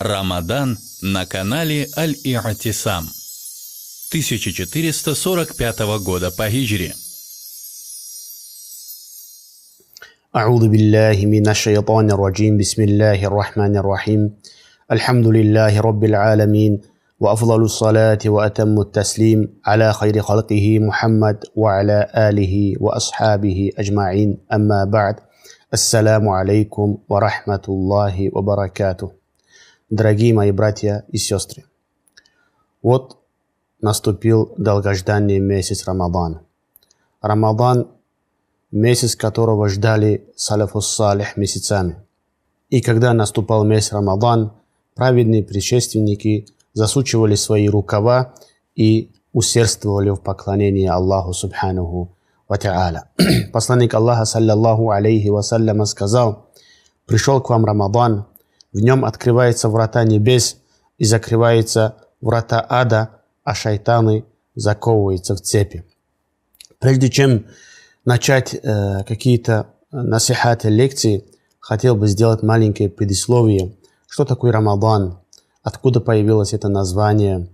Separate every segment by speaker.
Speaker 1: Рамадан на канале Аль-И'тисам 1445 года по хиджре.
Speaker 2: أعوذ بالله من الشيطان الرجيم بسم الله الرحمن الرحيم الحمد لله رب العالمين وأفضل الصلاة وأتم التسليم على خير خلقه محمد وعلى آله وأصحابه أجمعين أما بعد السلام عليكم ورحمة الله وبركاته. Дорогие мои братья и сестры, вот наступил долгожданный месяц Рамадан. Рамадан – месяц, которого ждали салафус салих месяцами. И когда наступал месяц Рамадан, праведные предшественники засучивали свои рукава и усердствовали в поклонении Аллаху Субханаху ва Та'аля. Посланник Аллаха, саллаллаху алейхи вассаляма, сказал: «Пришел к вам Рамадан, в нем открываются врата небес и закрываются врата ада, а шайтаны заковываются в цепи». Прежде чем начать какие-то насихаты, лекции, хотел бы сделать маленькое предисловие. Что такое Рамадан? Откуда появилось это название?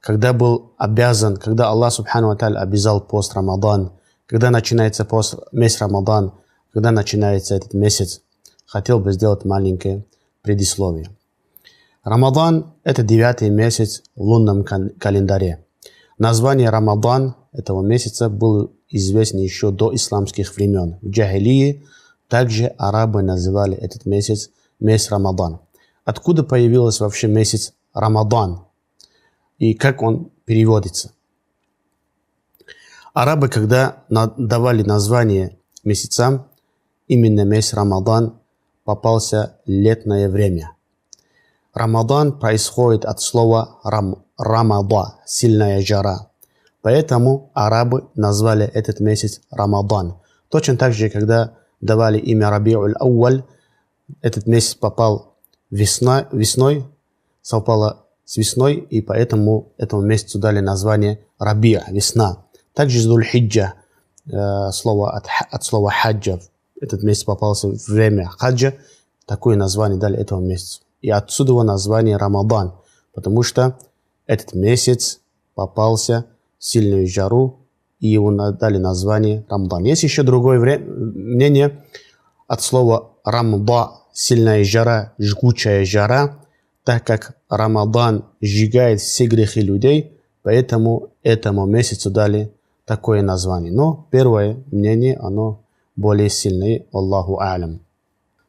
Speaker 2: Когда был обязан, когда Аллах Субхану ва Тааля обязал пост Рамадан? Когда начинается пост, месяц Рамадан? Когда начинается этот месяц? Хотел бы сделать маленькое предисловие. Рамадан – это 9-й месяц в лунном календаре. Название Рамадан этого месяца было известно еще до исламских времен. В джахилии также арабы называли этот месяц Рамадан. Откуда появился вообще месяц Рамадан и как он переводится? Арабы, когда давали название месяцам, именно месяц Рамадан попался летное время. Рамадан происходит от слова рамада, сильная жара. Поэтому арабы назвали этот месяц Рамадан. Точно так же, когда давали имя Раби'уль Ауаль, этот месяц попал весной, совпало с весной, и поэтому этому месяцу дали название Раби', весна. Также Зуль-Хиджа, слово от слова хаджа. Этот месяц попался в время хаджа, такое название дали этому месяцу. И отсюда название Рамадан, потому что этот месяц попался в сильную жару, и его дали название Рамадан. Есть еще другое мнение от слова Рамда, сильная жара, жгучая жара, так как Рамадан сжигает все грехи людей, поэтому этому месяцу дали такое название. Но первое мнение, оно более сильное, Аллаху А'лям.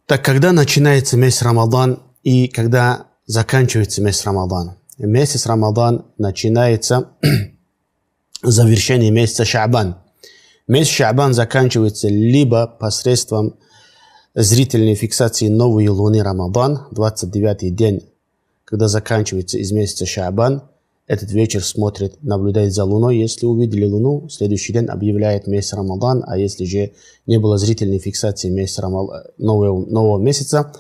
Speaker 2: Так когда начинается месяц Рамадан и когда заканчивается месяц Рамадан? Месяц Рамадан начинается завершение месяца Ша'бан. Месяц Ша'бан заканчивается либо посредством зрительной фиксации новой луны Рамадан, 29-й день, когда заканчивается из месяца Ша'бан. Этот вечер смотрит, наблюдает за луной. Если увидели луну, следующий день объявляет месяц Рамадан, а если же не было зрительной фиксации нового месяца,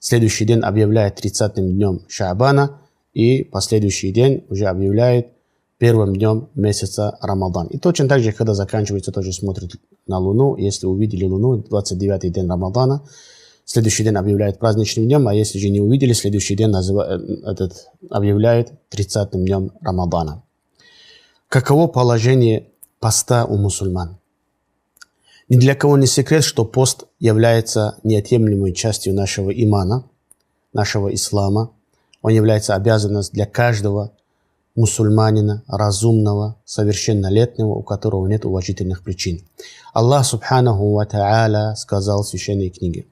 Speaker 2: следующий день объявляет 30-м днем Ша'бана, и последующий день уже объявляет первым днем месяца Рамадан. И точно так же, когда заканчивается, тоже смотрит на луну. Если увидели луну, 29-й день Рамадана, следующий день объявляет праздничным днем, а если же не увидели, следующий день объявляет 30-м днем Рамадана. Каково положение поста у мусульман? Ни для кого не секрет, что пост является неотъемлемой частью нашего имана, нашего ислама. Он является обязанностью для каждого мусульманина, разумного, совершеннолетнего, у которого нет уважительных причин. Аллах Субханаху ва Та'аля сказал в священной книге: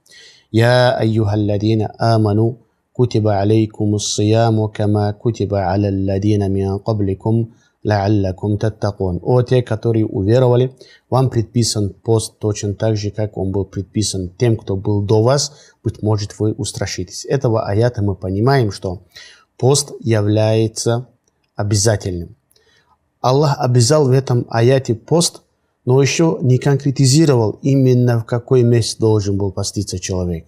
Speaker 2: «Я айюхалладина аману кутиба алейкумус сияму кама кутиба аля алладина мин кабликум ла'аллакум таттакун». О те, которые уверовали, вам предписан пост точно так же, как он был предписан тем, кто был до вас, быть может, вы устрашитесь. Этого аята мы понимаем, что пост является обязательным. Аллах обязал в этом аяте пост, но еще не конкретизировал именно в какой месяц должен был поститься человек.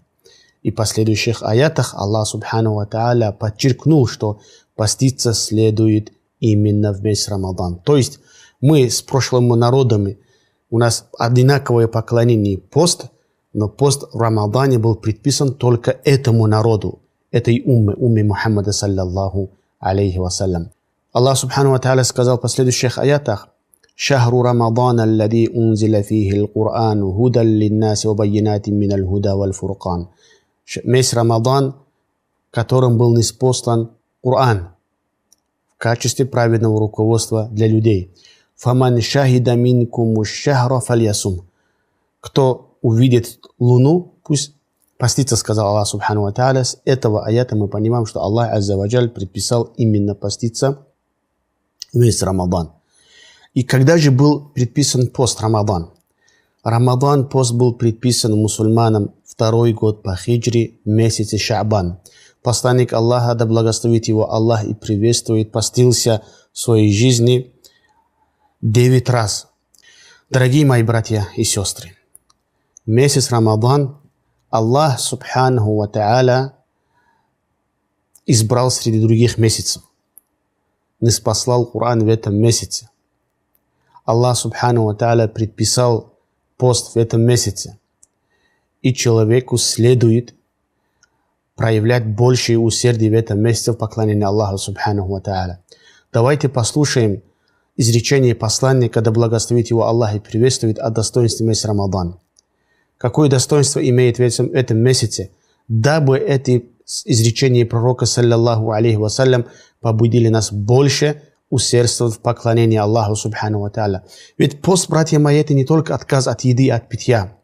Speaker 2: И в последующих аятах Аллах Субхану ва Тааля подчеркнул, что поститься следует именно в месяц Рамадан. То есть мы с прошлыми народами, у нас одинаковое поклонение пост, но пост в Рамадане был предписан только этому народу. этой умме Мухаммада саллаллаху алейхи вассалям. Аллах субхану ва тааля сказал в последующих аятах: «Шахру Рамадан аллади унзиля фихи ал-Кур'ан худан линнаси ва баййинатин миналь худа валь фуркан». Месяц Рамадан, которым был ниспослан Коран в качестве праведного руководства для людей. «Фаман шахида минкуму шахра фальясум». Кто увидит луну, пусть постится, сказал Аллах субхану ва тааля. С этого аята мы понимаем, что Аллах азза ва джаль предписал именно поститься в месяц Рамадан. И когда же был предписан пост Рамадан? Рамадан пост был предписан мусульманам второй год по хиджре в месяце Ша'бан. Посланник Аллаха, да благословит его Аллах и приветствует, постился в своей жизни 9 раз. Дорогие мои братья и сестры, месяц Рамадан Аллах субханаху ва тааля избрал среди других месяцев. Ниспослал Коран в этом месяце. Аллах субханаху ва тааля предписал пост в этом месяце. И человеку следует проявлять большее усердие в этом месяце в поклонении Аллаху субханаху ва тааля. Давайте послушаем изречение посланника, да благословит его Аллах и приветствует, о достоинстве месяца Рамадан. Какое достоинство имеет в этом месяце, дабы эти изречения пророка саллаллаху алейхи вассалям побудили нас больше усердствовать в поклонении Аллаху субхану ва тааля. Ведь пост, братья мои, это не только отказ от еды и от питья.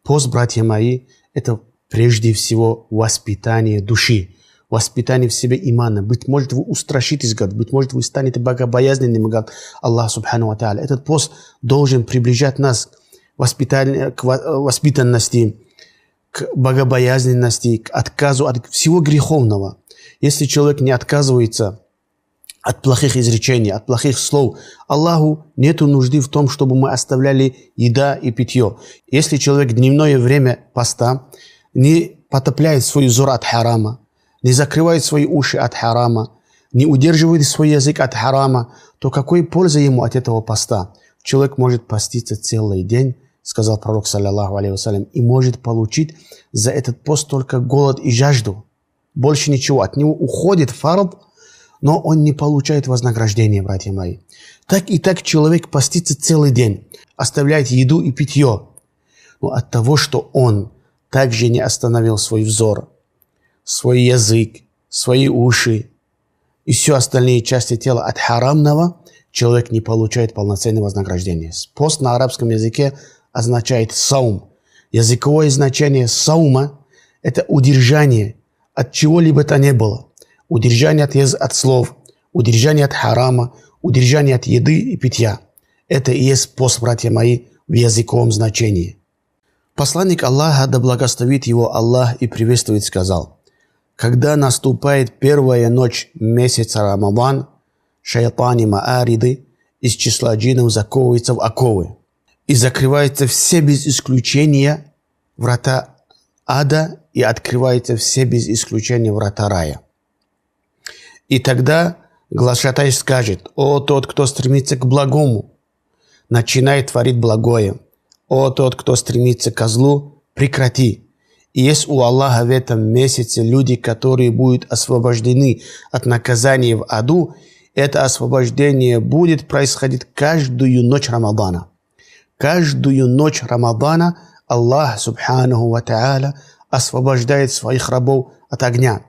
Speaker 2: Пост, братья мои, это прежде всего воспитание души, воспитание в себе имана. Быть может, вы устрашитесь, говорит, быть может, вы станете богобоязненными, говорит Аллах субхану ва тааля. Этот пост должен приближать нас к воспитанности, к богобоязненности, к отказу от всего греховного. Если человек не отказывается от плохих изречений, от плохих слов, Аллаху нету нужды в том, чтобы мы оставляли еда и питье. Если человек в дневное время поста не потопляет свой взор от харама, не закрывает свои уши от харама, не удерживает свой язык от харама, то какой польза ему от этого поста? Человек может поститься целый день, сказал пророк саллаллаху алейхи вассалям, и может получить за этот пост только голод и жажду. Больше ничего. От него уходит фард, но он не получает вознаграждения, братья мои. Так и так человек постится целый день, оставляет еду и питье. Но от того, что он также не остановил свой взор, свой язык, свои уши и все остальные части тела от харамного, человек не получает полноценного вознаграждения. Пост на арабском языке означает саум. Языковое значение саума – это удержание от чего-либо то не было. Удержание от слов, удержание от харама, удержание от еды и питья. Это и есть пост, братья мои, в языковом значении. Посланник Аллаха, да благословит его Аллах и приветствует, сказал: когда наступает первая ночь месяца Рамадан, шайтани маариды из числа джиннов заковываются в оковы и закрываются все без исключения врата ада и открываются все без исключения врата рая. И тогда глашатай скажет: о тот, кто стремится к благому, начинай творить благое. О тот, кто стремится ко злу, прекрати. И есть у Аллаха в этом месяце люди, которые будут освобождены от наказания в аду. Это освобождение будет происходить каждую ночь Рамадана. Каждую ночь Рамадана Аллах субханаху ва тааля освобождает своих рабов от огня.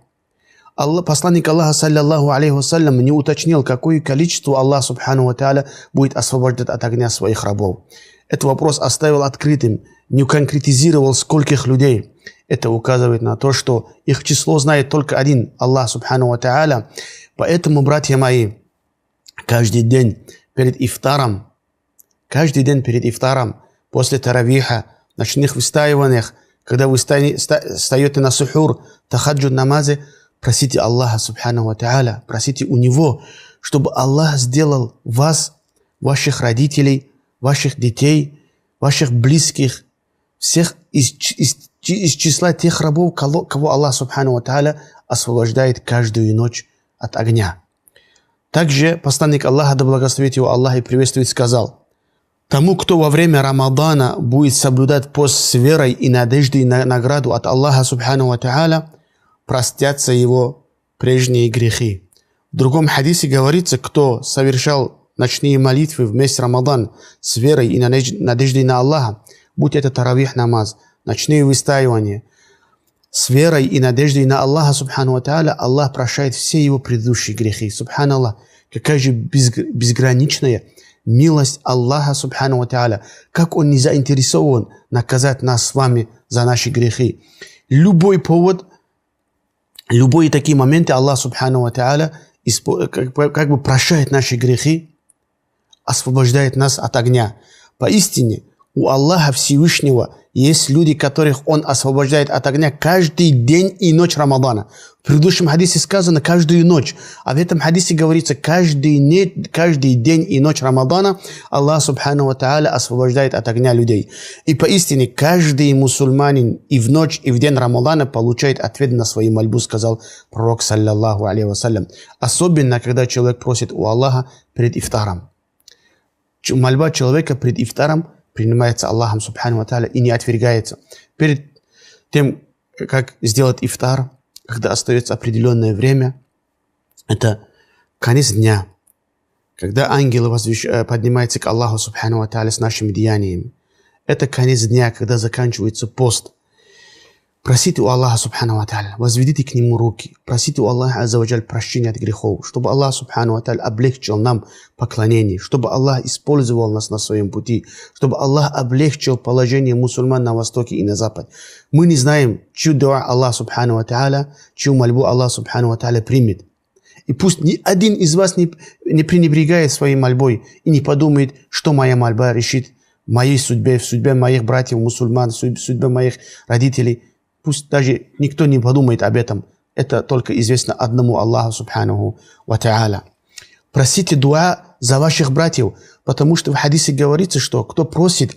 Speaker 2: Посланник Аллаха саллаллаху алейхи вассалям не уточнил, какое количество Аллах субханаху ва тааля будет освобождать от огня своих рабов. Этот вопрос оставил открытым, не конкретизировал, скольких людей. Это указывает на то, что их число знает только один, Аллах субхану ва тааля. Поэтому, братья мои, каждый день перед ифтаром, после таравиха, ночных выстаиваниях, когда вы встаете на сухур, тахаджуд намазы, просите Аллаха субхану ва тааля, просите у Него, чтобы Аллах сделал вас, ваших родителей, ваших детей, ваших близких, всех из числа тех рабов, кого Аллах субхану ва тааля освобождает каждую ночь от огня. Также посланник Аллаха, да благословит его Аллах и приветствует, сказал: тому, кто во время Рамадана будет соблюдать пост с верой и надеждой на награду от Аллаха субхану ва тааля, простятся его прежние грехи. В другом хадисе говорится, кто совершал ночные молитвы в месяц Рамадан с верой и надеждой на Аллаха, будь это таравих намаз, ночные выстаивания, с верой и надеждой на Аллаха, субхану ва тааля, Аллах прощает все его предыдущие грехи. Субханаллах, какая же безграничная милость Аллаха, субхану ва тааля, как Он не заинтересован наказать нас с вами за наши грехи. Любой повод, любые такие моменты Аллах, субхану ва тааля, как бы прощает наши грехи, освобождает нас от огня. Поистине, у Аллаха Всевышнего есть люди, которых Он освобождает от огня каждый день и ночь Рамадана. В предыдущем хадисе сказано каждую ночь, а в этом хадисе говорится каждый день и ночь Рамадана Аллах Субхану ва Тааля освобождает от огня людей. И поистине каждый мусульманин и в ночь, и в день Рамадана получает ответ на свои мольбу, сказал пророк, саллаллаху алейхи вассалям. Особенно, когда человек просит у Аллаха перед ифтаром. Мольба человека перед ифтаром принимается Аллахом Субхану ва Тааля и не отвергается. Перед тем, как сделать ифтар, когда остается определенное время, это конец дня, когда ангелы поднимаются к Аллаху Субхану ва Тааля с нашими деяниями. Это конец дня, когда заканчивается пост. Просите у Аллаха Субхану ва Тааля, возведите к Нему руки, просите у Аллаха Азза ва Джаль прощения от грехов, чтобы Аллах Субхану ва Тааля облегчил нам поклонение, чтобы Аллах использовал нас на своем пути, чтобы Аллах облегчил положение мусульман на востоке и на западе. Мы не знаем, чью дуа Аллах Субхану ва Тааля, чью мольбу Аллах Субхану ва Тааля примет. И пусть ни один из вас не пренебрегает своей мольбой и не подумает, что моя мольба решит в моей судьбе, в судьбе моих братьев мусульман, в судьбе моих родителей. Пусть даже никто не подумает об этом. Это только известно одному Аллаху Субханаху ва Тааля. Просите дуа за ваших братьев, потому что в хадисе говорится, что кто просит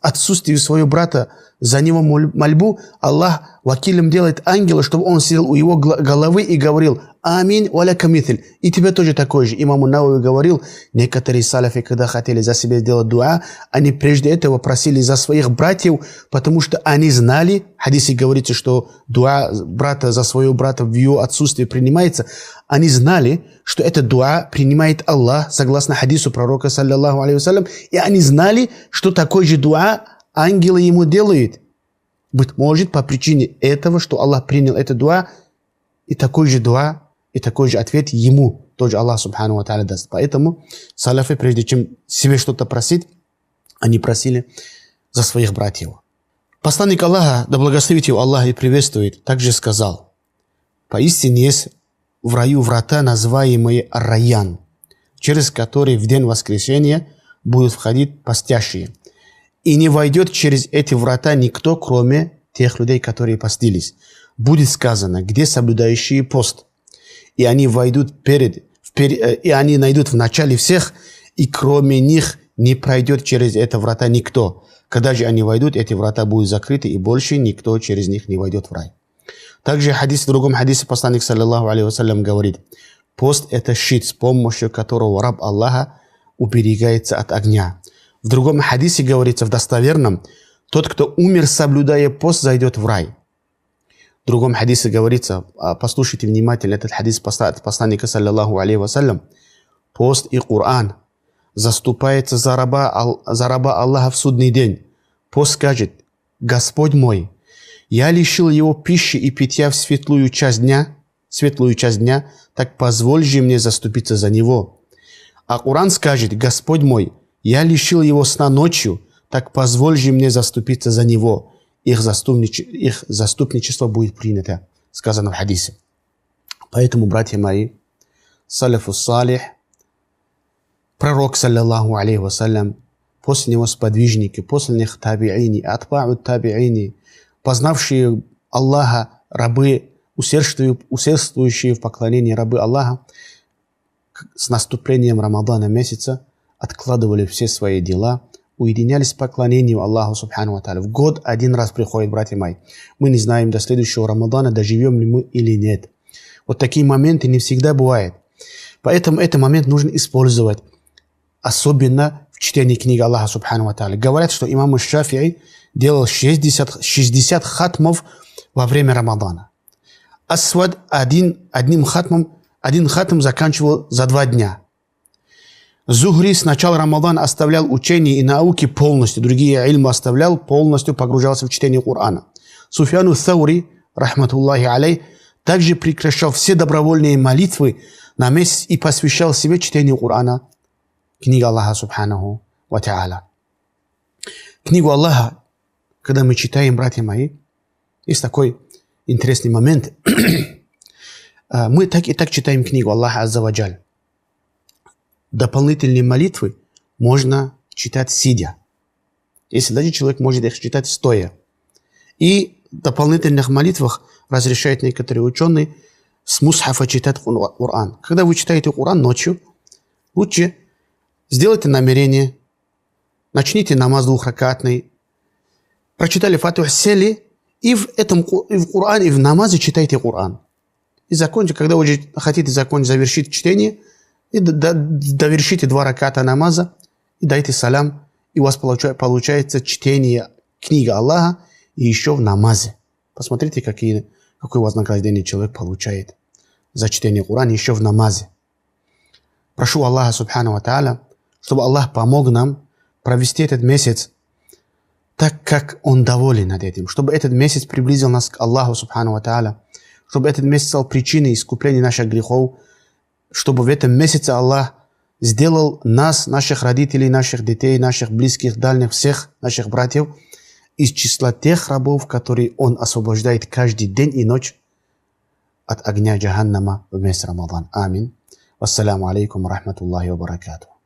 Speaker 2: отсутствие своего брата за него мольбу, Аллах вакилем делает ангела, чтобы он сидел у его головы и говорил «Амин валяка митhlь». И тебе тоже такой же. Имам Науви говорил, некоторые салафи, когда хотели за себя сделать дуа, они прежде этого просили за своих братьев, потому что они знали, в хадисе говорится, что дуа брата за своего брата в его отсутствии принимается, они знали, что это дуа принимает Аллах, согласно хадису пророка, саллаллаху алейхи вассалям, и они знали, что такой же дуа ангелы ему делают. Быть может, по причине этого, что Аллах принял это дуа, и такой же дуа, и такой же ответ ему тоже Аллах Субхану ва Тааля даст. Поэтому салафы, прежде чем себе что-то просить, они просили за своих братьев. Посланник Аллаха, да благословит его Аллах и приветствует, также сказал: поистине есть в раю врата, называемые Ар-Райян, через которые в день воскресения будут входить постящие. И не войдет через эти врата никто, кроме тех людей, которые постились. Будет сказано, где соблюдающие пост. И они войдут и они найдут в начале всех, и кроме них не пройдет через это врата никто. Когда же они войдут, эти врата будут закрыты, и больше никто через них не войдет в рай. Также в другом хадисе посланник, саллаллаху алейхи вассалям, говорит: пост – это щит, с помощью которого раб Аллаха уберегается от огня. В другом хадисе говорится, в достоверном: тот, кто умер, соблюдая пост, зайдет в рай. В другом хадисе говорится, послушайте внимательно этот хадис посланника, саллаллаху алейхи вассалям: пост и Коран заступается за раба Аллаха в судный день. Пост скажет: Господь мой, я лишил его пищи и питья в светлую часть дня, так позволь же мне заступиться за него. А Коран скажет: Господь мой, я лишил его сна ночью, так позволь же мне заступиться за него. Их заступничество будет принято, сказано в хадисе. Поэтому, братья мои, салафу салих, пророк, саллаллаху алейхи вассалям, после него сподвижники, после них табиини, атба'у табиини, познавшие Аллаха рабы, усердствующие в поклонении рабы Аллаха, с наступлением Рамадана месяца откладывали все свои дела, уединялись с поклонением Аллаху Субхану ва Тааля. В год один раз приходит, братья мои. Мы не знаем до следующего Рамадана, доживем ли мы или нет. Вот такие моменты не всегда бывают. Поэтому этот момент нужно использовать, особенно в чтении книги Аллаха Субхану ва Тааля. Говорят, что имам Шафии делал 60 хатмов во время Рамадана. Асвад один хатм заканчивал за 2 дня. Зухри с начала Рамадана оставлял учение и науки полностью, другие ильмы оставлял, полностью погружался в чтение Корана. Суфьяну Саури, рахматуллахи алей, также прекращал все добровольные молитвы на месяц и посвящал себе чтению Корана, книга Аллаха Субханаху ва Та'аля. Книгу Аллаха, когда мы читаем, братья мои, есть такой интересный момент. Мы так и так читаем книгу Аллаха Азза ва Джаль. Дополнительные молитвы можно читать сидя. Если даже человек может их читать стоя. И в дополнительных молитвах разрешают некоторые ученые с мусхафа читать Коран. Когда вы читаете Коран ночью, лучше сделайте намерение, начните намаз 2-ракатный, прочитали фатиху, сели, и в Коране, и в намазе читайте Коран. И закончите, когда вы хотите завершить чтение, и довершите 2 раката намаза, и дайте салям, и у вас получается чтение книги Аллаха, и еще в намазе. Посмотрите, какое вознаграждение человек получает за чтение Корана еще в намазе. Прошу Аллаха Субхану ва Та'аля, чтобы Аллах помог нам провести этот месяц так, как Он доволен над этим. Чтобы этот месяц приблизил нас к Аллаху Субхану ва Та'аля. Чтобы этот месяц стал причиной искупления наших грехов. Чтобы в этом месяце Аллах сделал нас, наших родителей, наших детей, наших близких, дальних, всех наших братьев из числа тех рабов, которые Он освобождает каждый день и ночь от огня Джаханнама в месяц Рамадан. Амин. Вассаляму алейкум ва рахматуллахи ва баракатуху.